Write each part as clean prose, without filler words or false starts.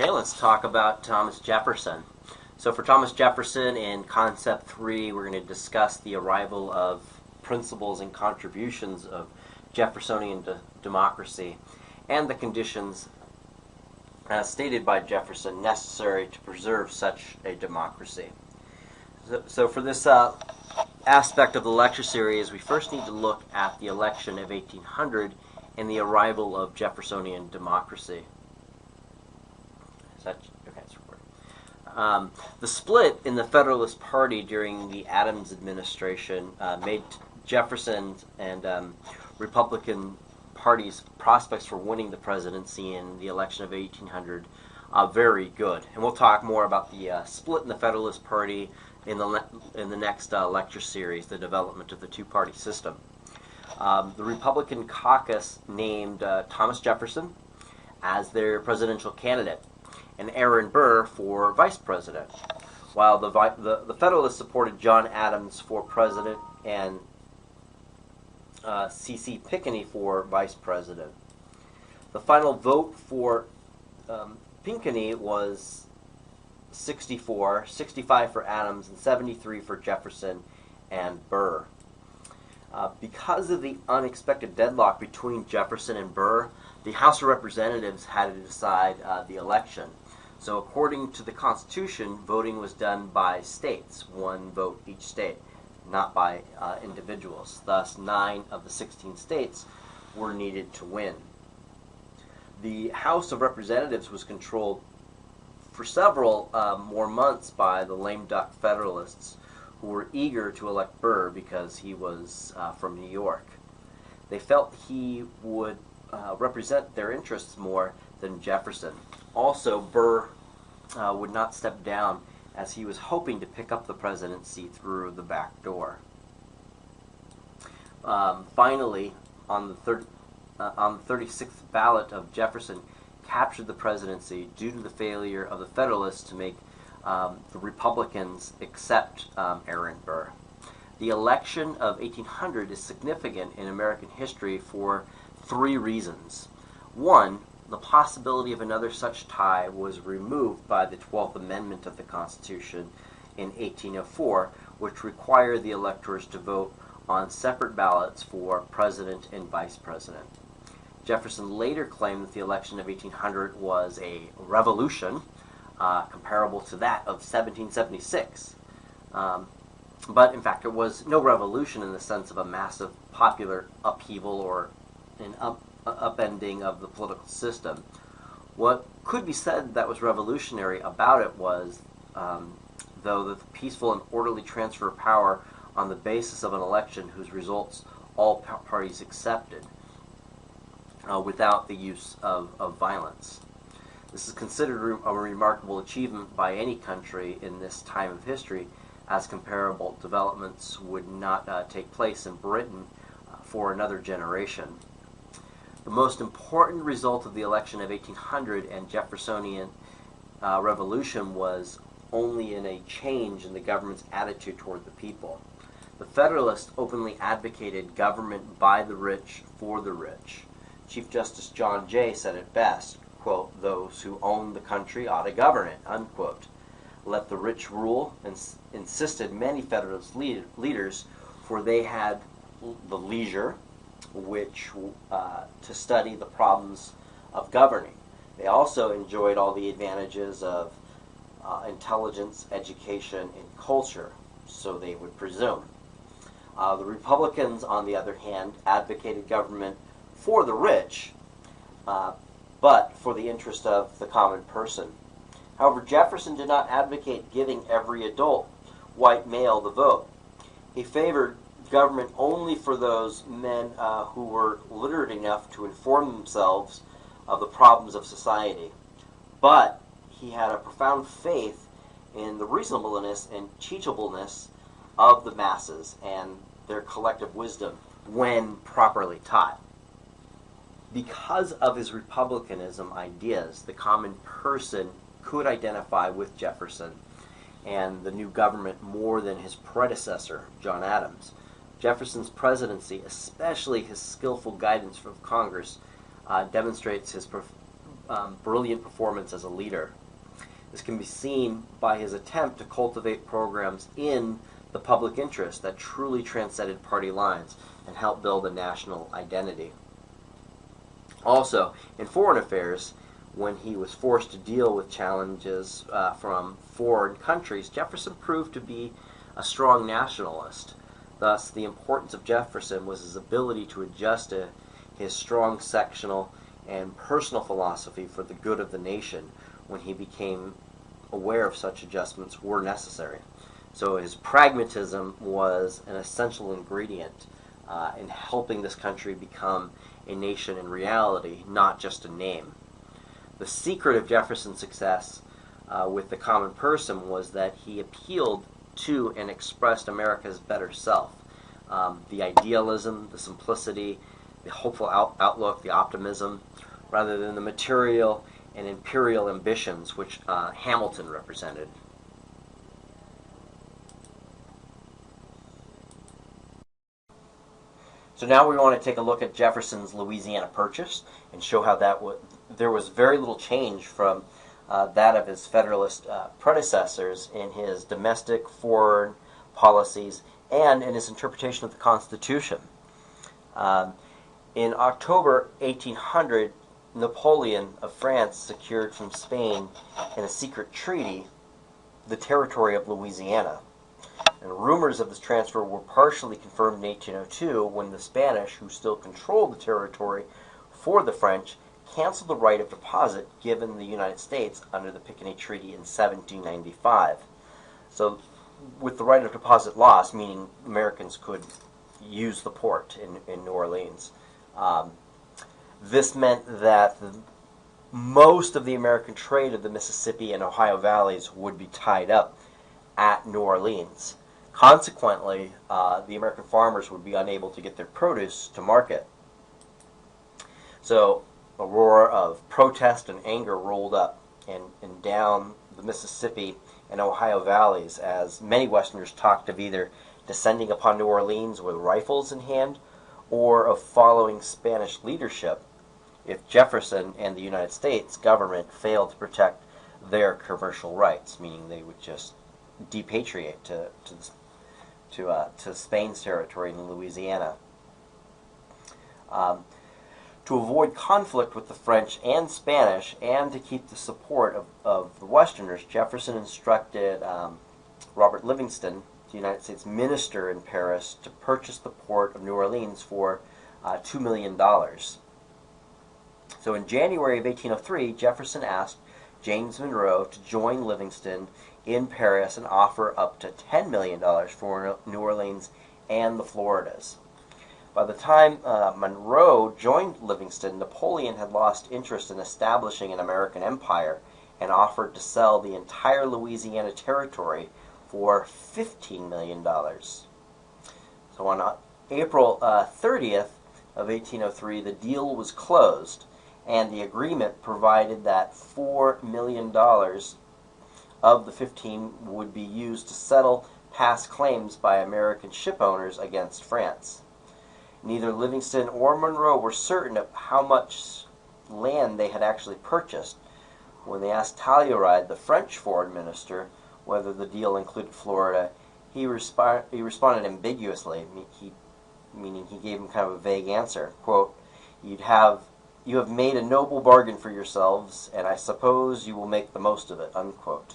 Okay, let's talk about Thomas Jefferson. So for Thomas Jefferson, in Concept 3, we're going to discuss the arrival of principles and contributions of Jeffersonian democracy and the conditions, as stated by Jefferson, necessary to preserve such a democracy. So for this aspect of the lecture series, we first need to look at the election of 1800 and the arrival of Jeffersonian democracy. The split in the Federalist Party during the Adams administration made Jefferson and Republican Party's prospects for winning the presidency in the election of 1800 very good. And we'll talk more about the split in the Federalist Party in the next lecture series, the development of the two-party system. The Republican caucus named Thomas Jefferson as their presidential candidate and Aaron Burr for vice president, while the Federalists supported John Adams for president and C.C. Pinckney for vice president. The final vote for Pinckney was 64, 65 for Adams, and 73 for Jefferson and Burr. Because of the unexpected deadlock between Jefferson and Burr, the House of Representatives had to decide the election. So according to the Constitution, voting was done by states, one vote each state, not by individuals. Thus, 9 of the 16 states were needed to win. The House of Representatives was controlled for several more months by the lame duck Federalists, who were eager to elect Burr because he was from New York. They felt he would represent their interests more than Jefferson. Also, Burr would not step down, as he was hoping to pick up the presidency through the back door. Finally, on the 36th ballot of Jefferson captured the presidency due to the failure of the Federalists to make the Republicans accept Aaron Burr. The election of 1800 is significant in American history for 3 reasons. One, the possibility of another such tie was removed by the 12th Amendment of the Constitution in 1804, which required the electors to vote on separate ballots for president and vice president. Jefferson later claimed that the election of 1800 was a revolution comparable to that of 1776. But in fact, it was no revolution in the sense of a massive popular upheaval or an upending of the political system. What could be said that was revolutionary about it was, though, the peaceful and orderly transfer of power on the basis of an election whose results all parties accepted, without the use of violence. This is considered a remarkable achievement by any country in this time of history, as comparable developments would not take place in Britain for another generation. The most important result of the election of 1800 and Jeffersonian Revolution was only in a change in the government's attitude toward the people. The Federalists openly advocated government by the rich for the rich. Chief Justice John Jay said it best, quote, "Those who own the country ought to govern it," unquote. Let the rich rule, insisted many Federalist leaders, for they had the leisure to study the problems of governing. They also enjoyed all the advantages of intelligence, education, and culture, so they would presume. The Republicans, on the other hand, advocated government for the rich, but for the interest of the common person. However, Jefferson did not advocate giving every adult white male the vote. He favored government only for those men who were literate enough to inform themselves of the problems of society. But he had a profound faith in the reasonableness and teachableness of the masses and their collective wisdom when properly taught. Because of his republicanism ideas, the common person could identify with Jefferson and the new government more than his predecessor, John Adams. Jefferson's presidency, especially his skillful guidance from Congress, demonstrates his brilliant performance as a leader. This can be seen by his attempt to cultivate programs in the public interest that truly transcended party lines and helped build a national identity. Also, in foreign affairs, when he was forced to deal with challenges from foreign countries, Jefferson proved to be a strong nationalist. Thus, the importance of Jefferson was his ability to adjust to his strong sectional and personal philosophy for the good of the nation when he became aware of such adjustments were necessary. So his pragmatism was an essential ingredient in helping this country become a nation in reality, not just a name. The secret of Jefferson's success with the common person was that he appealed to and expressed America's better self. The idealism, the simplicity, the hopeful outlook, the optimism, rather than the material and imperial ambitions which Hamilton represented. So now we want to take a look at Jefferson's Louisiana Purchase and show how there was very little change from that of his Federalist predecessors in his domestic, foreign policies and in his interpretation of the Constitution. In October 1800, Napoleon of France secured from Spain in a secret treaty the territory of Louisiana. And rumors of this transfer were partially confirmed in 1802 when the Spanish, who still controlled the territory for the French, canceled the right of deposit given the United States under the Pinckney Treaty in 1795. So with the right of deposit lost, meaning Americans could use the port in New Orleans, this meant that most of the American trade of the Mississippi and Ohio valleys would be tied up at New Orleans. Consequently, the American farmers would be unable to get their produce to market. So a roar of protest and anger rolled up and down the Mississippi and Ohio valleys as many Westerners talked of either descending upon New Orleans with rifles in hand or of following Spanish leadership if Jefferson and the United States government failed to protect their commercial rights, meaning they would just depatriate to Spain's territory in Louisiana. To avoid conflict with the French and Spanish and to keep the support of the Westerners, Jefferson instructed Robert Livingston, the United States minister in Paris, to purchase the port of New Orleans for $2 million. So in January of 1803, Jefferson asked James Monroe to join Livingston in Paris and offer up to $10 million for New Orleans and the Floridas. By the time Monroe joined Livingston, Napoleon had lost interest in establishing an American empire and offered to sell the entire Louisiana territory for $15 million. So on April 30th of 1803, the deal was closed, and the agreement provided that $4 million of the 15 would be used to settle past claims by American ship owners against France. Neither Livingston or Monroe were certain of how much land they had actually purchased. When they asked Talleyrand, the French foreign minister, whether the deal included Florida, he responded ambiguously, meaning he gave him kind of a vague answer. Quote, you have made a noble bargain for yourselves, and I suppose you will make the most of it, unquote.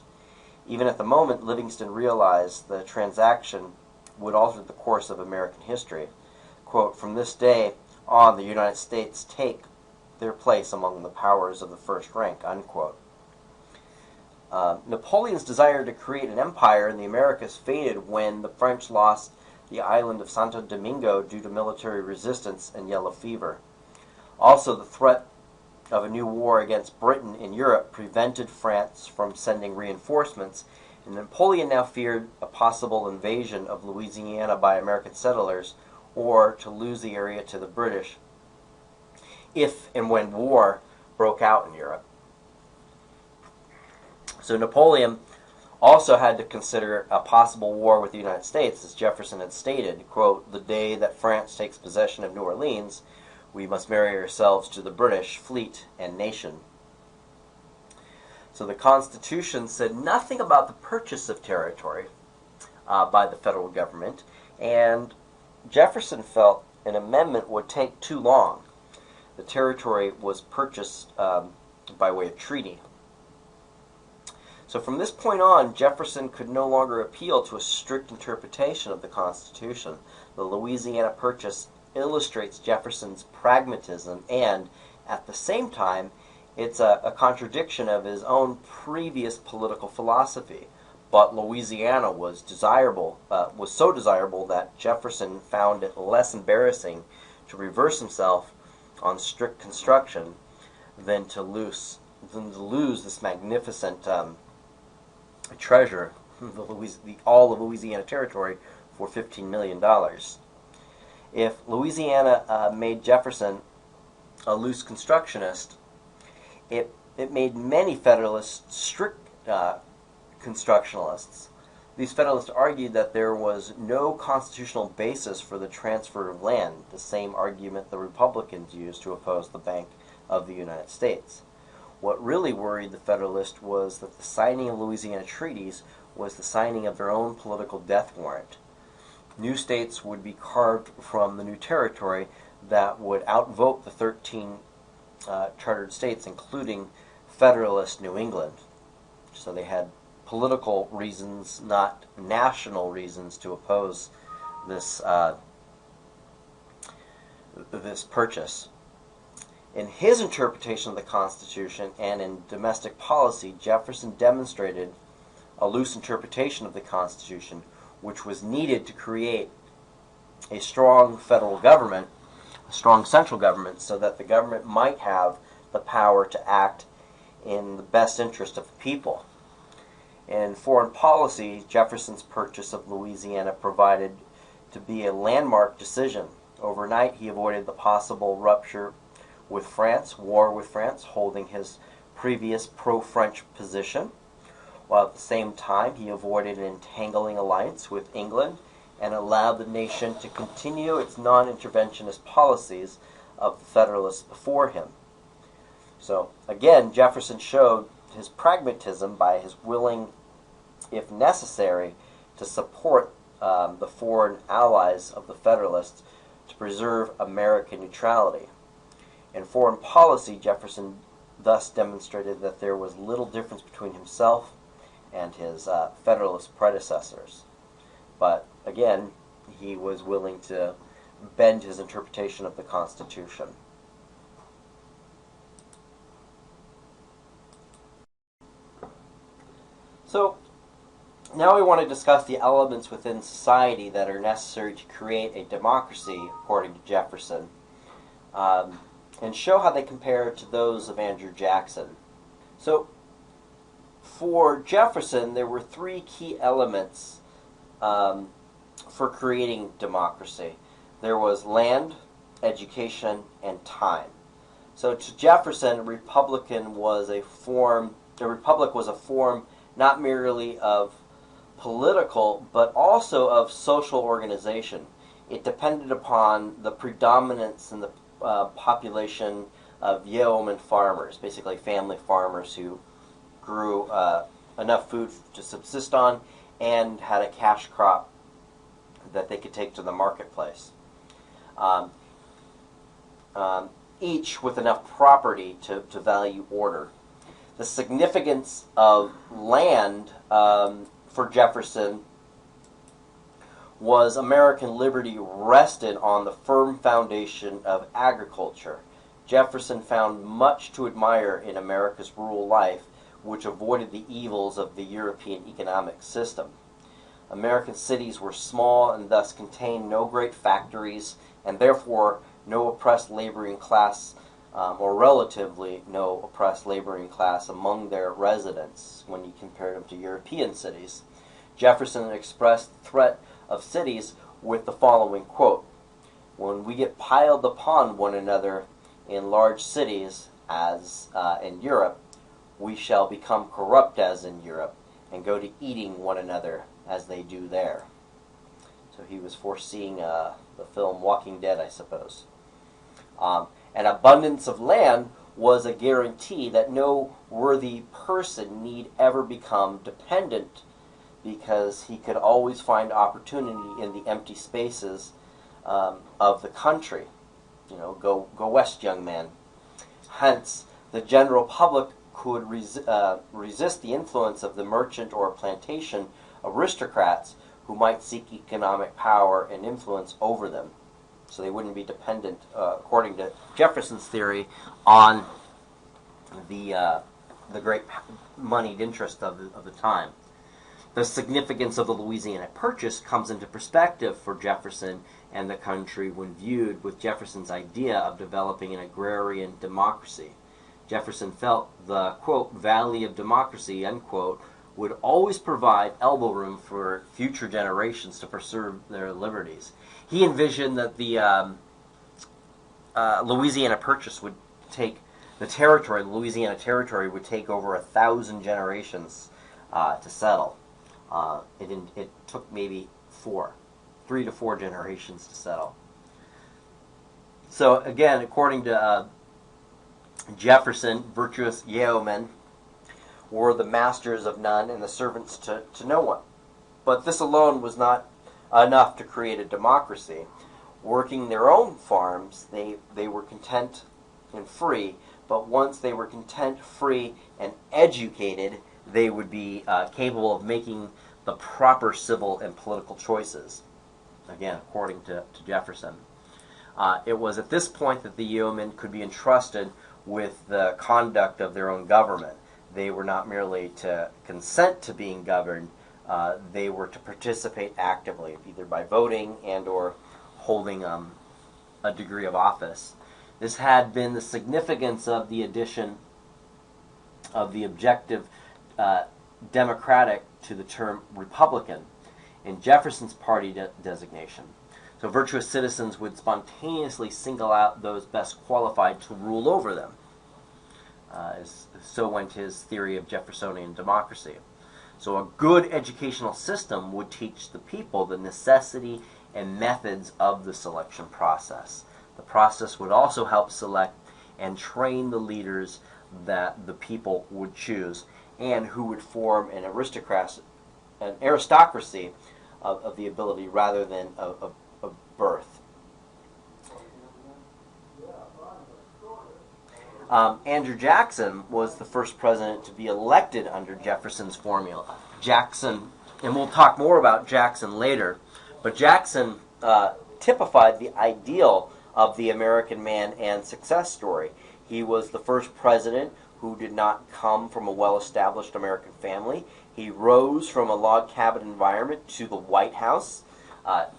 Even at the moment, Livingston realized the transaction would alter the course of American history. Quote, from this day on, the United States take their place among the powers of the first rank, unquote. Napoleon's desire to create an empire in the Americas faded when the French lost the island of Santo Domingo due to military resistance and yellow fever. Also, the threat of a new war against Britain in Europe prevented France from sending reinforcements, and Napoleon now feared a possible invasion of Louisiana by American settlers or to lose the area to the British if and when war broke out in Europe. So Napoleon also had to consider a possible war with the United States, as Jefferson had stated, quote, the day that France takes possession of New Orleans, we must marry ourselves to the British fleet and nation. So the Constitution said nothing about the purchase of territory by the federal government, and Jefferson felt an amendment would take too long. The territory was purchased by way of treaty. So from this point on, Jefferson could no longer appeal to a strict interpretation of the Constitution. The Louisiana Purchase illustrates Jefferson's pragmatism, and at the same time, it's a contradiction of his own previous political philosophy. But Louisiana was so desirable that Jefferson found it less embarrassing to reverse himself on strict construction than to lose this magnificent treasure, all of Louisiana Territory, for $15 million. If Louisiana made Jefferson a loose constructionist, it made many Federalists strict constructionalists. These Federalists argued that there was no constitutional basis for the transfer of land, the same argument the Republicans used to oppose the Bank of the United States. What really worried the Federalists was that the signing of Louisiana treaties was the signing of their own political death warrant. New states would be carved from the new territory that would outvote the 13 chartered states, including Federalist New England. So they had political reasons, not national reasons, to oppose this purchase. In his interpretation of the Constitution and in domestic policy, Jefferson demonstrated a loose interpretation of the Constitution, which was needed to create a strong federal government, a strong central government, so that the government might have the power to act in the best interest of the people. In foreign policy, Jefferson's purchase of Louisiana provided to be a landmark decision. Overnight, he avoided the possible rupture with France, war with France, holding his previous pro-French position, while at the same time he avoided an entangling alliance with England and allowed the nation to continue its non-interventionist policies of the Federalists before him. So, again, Jefferson showed his pragmatism by his willing, if necessary, to support the foreign allies of the Federalists to preserve American neutrality. In foreign policy, Jefferson thus demonstrated that there was little difference between himself and his Federalist predecessors. But again, he was willing to bend his interpretation of the Constitution. So, now we want to discuss the elements within society that are necessary to create a democracy, according to Jefferson, and show how they compare to those of Andrew Jackson. So, for Jefferson, there were three key elements for creating democracy. There was land, education, and time. So to Jefferson, a republic was a form not merely of political, but also of social organization. It depended upon the predominance in the population of yeoman farmers, basically family farmers who grew enough food to subsist on and had a cash crop that they could take to the marketplace. Each with enough property to value order. The significance of land for Jefferson was American liberty rested on the firm foundation of agriculture. Jefferson found much to admire in America's rural life, which avoided the evils of the European economic system. American cities were small and thus contained no great factories, and therefore no oppressed laboring class, or relatively no oppressed laboring class among their residents when you compare them to European cities. Jefferson expressed the threat of cities with the following quote: "When we get piled upon one another in large cities, as in Europe, we shall become corrupt as in Europe, and go to eating one another as they do there." So he was foreseeing the film Walking Dead, I suppose. An abundance of land was a guarantee that no worthy person need ever become dependent, because he could always find opportunity in the empty spaces of the country. Go west, young man. Hence, the general public could resist the influence of the merchant or plantation aristocrats who might seek economic power and influence over them. So they wouldn't be dependent, according to Jefferson's theory, on the great moneyed interest of the time. The significance of the Louisiana Purchase comes into perspective for Jefferson and the country when viewed with Jefferson's idea of developing an agrarian democracy. Jefferson felt the, quote, valley of democracy, unquote, would always provide elbow room for future generations to pursue their liberties. He envisioned that the Louisiana Purchase would take the Louisiana Territory would take over 1,000 generations to settle. It took maybe 3 to 4 generations to settle. So again, according to Jefferson, virtuous yeomen were the masters of none and the servants to no one. But this alone was not enough to create a democracy. Working their own farms, they were content and free, but once they were content, free, and educated, they would be capable of making the proper civil and political choices. Again, according to Jefferson. It was at this point that the yeomen could be entrusted with the conduct of their own government. They were not merely to consent to being governed, they were to participate actively, either by voting and or holding a degree of office. This had been the significance of the addition of the objective Democratic to the term Republican in Jefferson's party designation. So virtuous citizens would spontaneously single out those best qualified to rule over them. So went his theory of Jeffersonian democracy. So a good educational system would teach the people the necessity and methods of the selection process. The process would also help select and train the leaders that the people would choose and who would form an aristocracy of the ability rather than of birth. Andrew Jackson was the first president to be elected under Jefferson's formula. Jackson, and we'll talk more about Jackson later, but Jackson typified the ideal of the American man and success story. He was the first president who did not come from a well-established American family. He rose from a log cabin environment to the White House.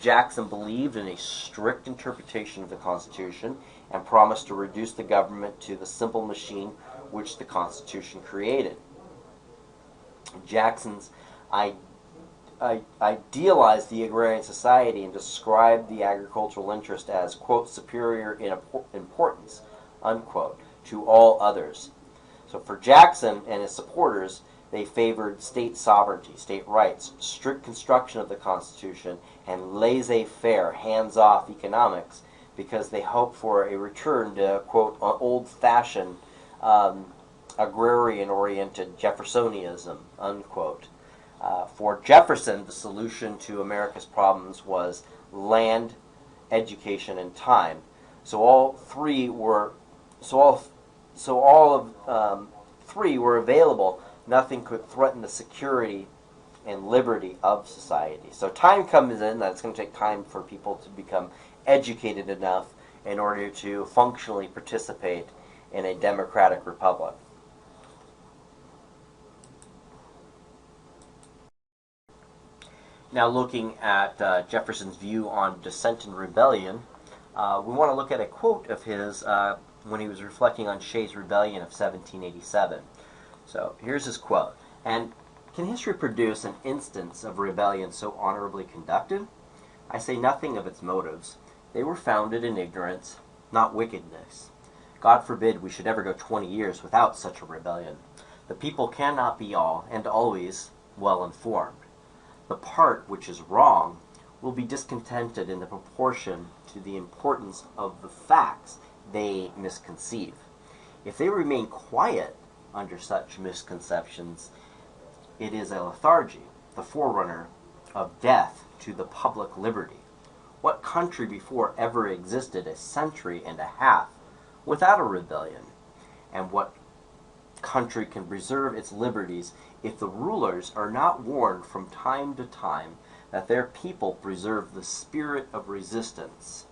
Jackson believed in a strict interpretation of the Constitution and promised to reduce the government to the simple machine which the Constitution created. Jackson's idealized the agrarian society and described the agricultural interest as, quote, superior in importance, unquote, to all others. So for Jackson and his supporters, they favored state sovereignty, state rights, strict construction of the Constitution, and laissez-faire, hands-off economics, because they hoped for a return to, quote, old-fashioned, agrarian-oriented Jeffersonianism, unquote. For Jefferson, the solution to America's problems was land, education, and time. So all of three were available. Nothing could threaten the security and liberty of society. So time comes in. That's going to take time for people to become educated enough in order to functionally participate in a democratic republic. Now, looking at Jefferson's view on dissent and rebellion, we want to look at a quote of his when he was reflecting on Shays' Rebellion of 1787. So here's his quote. And can history produce an instance of rebellion so honorably conducted? I say nothing of its motives. They were founded in ignorance, not wickedness. God forbid we should ever go 20 years without such a rebellion. The people cannot be all and always well informed. The part which is wrong will be discontented in the proportion to the importance of the facts they misconceive. If they remain quiet under such misconceptions, it is a lethargy, the forerunner of death to the public liberty. What country before ever existed a century and a half without a rebellion? And what country can preserve its liberties if the rulers are not warned from time to time that their people preserve the spirit of resistance?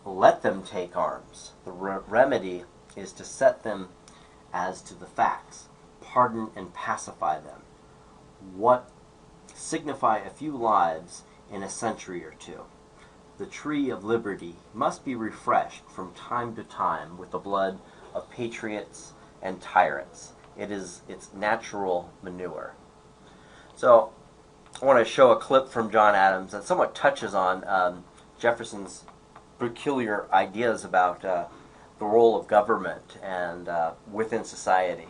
Let them take arms. The remedy is to set them as to the facts, pardon and pacify them. What signify a few lives in a century or two? The tree of liberty must be refreshed from time to time with the blood of patriots and tyrants. It is its natural manure. So I want to show a clip from John Adams that somewhat touches on Jefferson's peculiar ideas about the role of government and within society.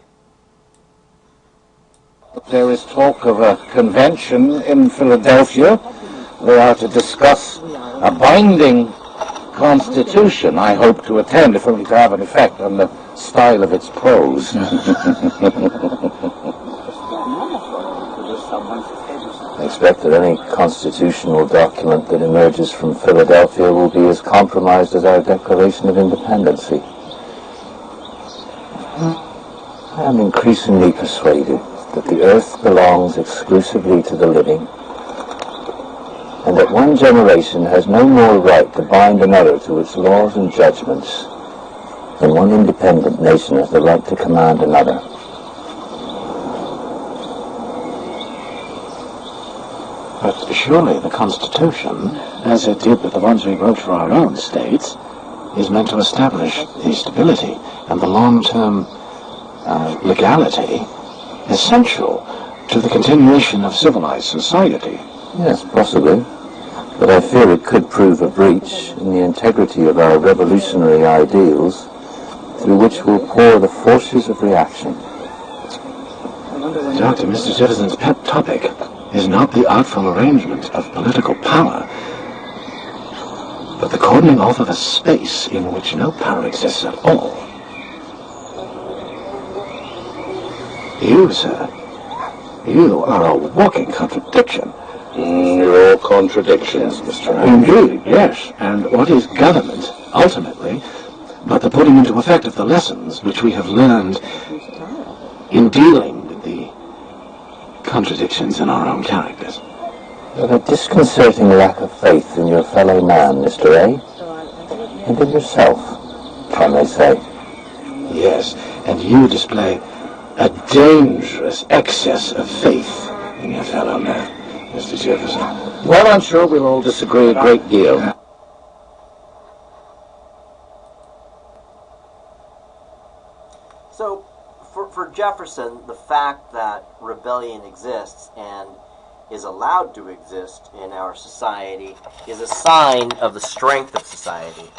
There is talk of a convention in Philadelphia. They are to discuss a binding constitution. I hope to attend, if only to have an effect on the style of its prose. I expect that any constitutional document that emerges from Philadelphia will be as compromised as our Declaration of Independence. I am increasingly persuaded that the earth belongs exclusively to the living, and that one generation has no more right to bind another to its laws and judgments than one independent nation has the right to command another. But surely the Constitution, as it did with the ones we wrote for our own states, is meant to establish the stability and the long-term legality essential to the continuation of civilized society. Yes, possibly. But I fear it could prove a breach in the integrity of our revolutionary ideals, through which will pour the forces of reaction. Doctor, Mr. Jefferson's pet topic is not the artful arrangement of political power, but the cordoning off of a space in which no power exists at all. You, sir, you are a walking contradiction. You're all contradictions, Mr. Adams. Indeed, yes. And what is government, ultimately, but the putting into effect of the lessons which we have learned in dealing with the contradictions in our own characters? With a disconcerting lack of faith in your fellow man, Mr. A, and in yourself, if I may say. Yes, and you display a dangerous excess of faith in your fellow man, Mr. Jefferson. Well, I'm sure we'll all disagree a great deal. So, for Jefferson, the fact that rebellion exists and is allowed to exist in our society is a sign of the strength of society.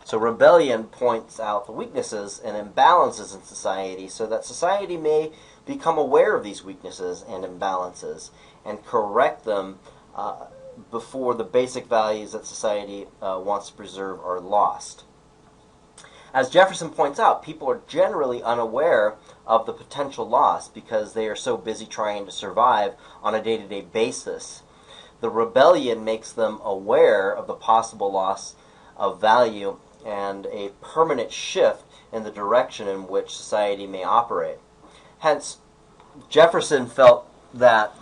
So rebellion points out the weaknesses and imbalances in society so that society may become aware of these weaknesses and imbalances and correct them before the basic values that society wants to preserve are lost. As Jefferson points out, people are generally unaware of the potential loss because they are so busy trying to survive on a day-to-day basis. The rebellion makes them aware of the possible loss of value and a permanent shift in the direction in which society may operate. Hence, Jefferson felt that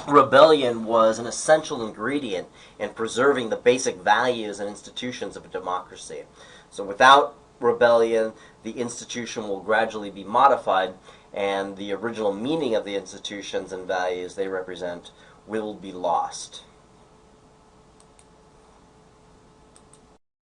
rebellion was an essential ingredient in preserving the basic values and institutions of a democracy. So without rebellion, the institution will gradually be modified, and the original meaning of the institutions and values they represent will be lost.